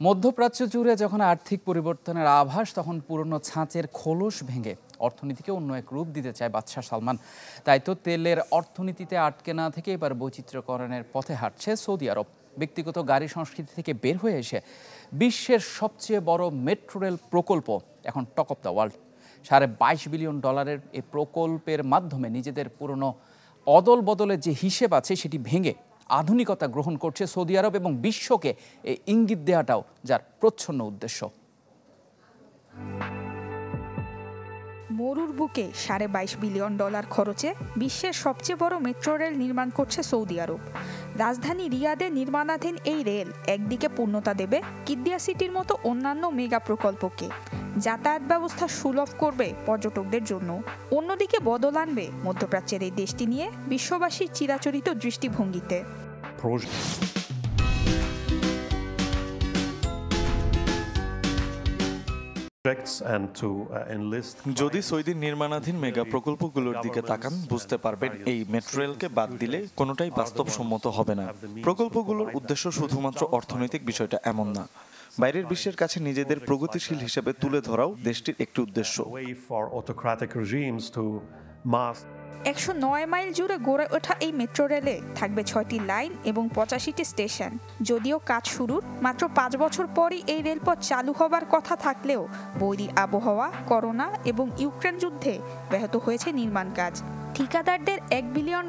মধ্যপ্রাচ্য জুড়ে যখন আর্থিক পরিবর্তনের আভাস, তখন পুরনো ছাঁচের খোলস ভেঙে অর্থনীতিকে অন্য এক রূপ দিতে চায় বাদশাহ সালমান। তাই তো তেলের অর্থনীতিতে আটকে না থেকে এবার বৈচিত্র্যকরণের পথে হাঁটছে সৌদি আরব। ব্যক্তিগত গাড়ি সংস্কৃতি থেকে বের হয়ে এসে বিশ্বের সবচেয়ে বড় মেট্রো রেল প্রকল্প এখন talk of the world. $22 billion এই প্রকল্পের মাধ্যমে নিজেদের পুরনো অদল বদলের যে হিসেব আছে সেটি ভেঙে আধুনিকতা গ্রহণ করছে সৌদি আরব, এবং বিশ্বকে এই ইঙ্গিত দেওয়াটাও যার প্রচ্ছন্ন উদ্দেশ্য। মরুর বুকে $22 বিলিয়ন খরচে বিশ্বের সবচেয়ে বড় মেট্রো রেল নির্মাণ করছে সৌদি আরব। রাজধানী রিয়াদে নির্মাণাধীন এই রেল একদিকে পূর্ণতা দেবে কিদ্দিয়া সিটির মতো অন্যান্য মেগা প্রকল্পকে, যাতায়াত ব্যবস্থা সুলভ করবে পর্যটকদের জন্য, অন্যদিকে বদল আনবে মধ্যপ্রাচ্যের এই দেশটি নিয়ে বিশ্ববাসীর চিরাচরিত দৃষ্টিভঙ্গিতে। যদি সৌদির নির্মাণাধীন মেগা প্রকল্পগুলোর দিকে তাকান, বুঝতে পারবেন এই মেট্রো রেলকে বাদ দিলে কোনোটাই বাস্তবসম্মত হবে না। প্রকল্পগুলোর উদ্দেশ্য শুধুমাত্র অর্থনৈতিক বিষয়টা এমন না, বাইরের বিশ্বের কাছে নিজেদের প্রগতিশীল হিসেবে তুলে ধরাও দেশটির একটি উদ্দেশ্য। 109 মাইল জুড়ে গড়ে ওঠা এই মেট্রো রেলে থাকবে 6টি লাইন এবং 85টি স্টেশন। যদিও কাজ শুরুর মাত্র 5 বছর পরই এই রেলপথ চালু হবার কথা থাকলেও বৈরী আবহাওয়া, করোনা এবং ইউক্রেন যুদ্ধে ব্যাহত হয়েছে নির্মাণ কাজ। ঠিকাদারদের $1 বিলিয়ন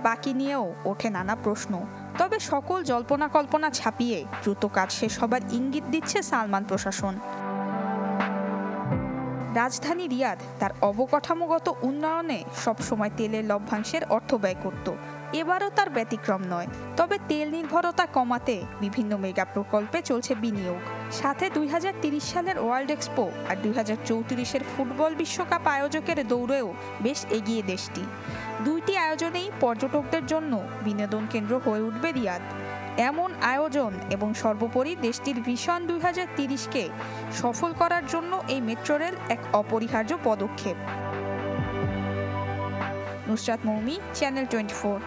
বাকি নিয়েও ওঠে নানা প্রশ্ন। তবে সকল জল্পনা কল্পনা ছাপিয়ে দ্রুত কাজ শেষ হবার ইঙ্গিত দিচ্ছে সালমান প্রশাসন। রাজধানী রিয়াদ তার অবকাঠামোগত উন্নয়নে সবসময় তেলের লভ্যাংশের অর্থ ব্যয় করত। এবারও তার ব্যতিক্রম নয়। তবে তেল নির্ভরতা কমাতে বিভিন্ন মেগা প্রকল্পে চলছে বিনিয়োগ। সাথে 2030 সালের ওয়ার্ল্ড এক্সপো আর 2034-এর ফুটবল বিশ্বকাপ আয়োজকের দৌড়েও বেশ এগিয়ে দেশটি। দুইটি আয়োজনেই পর্যটকদের জন্য বিনোদন কেন্দ্র হয়ে উঠবে রিয়াদ। এমন আয়োজন এবং সর্বোপরি দেশটির ভিশন 2030-কে সফল করার জন্য এই মেট্রো রেল এক অপরিহার্য পদক্ষেপ। নুসরাত মৌমি, চ্যানেল 24।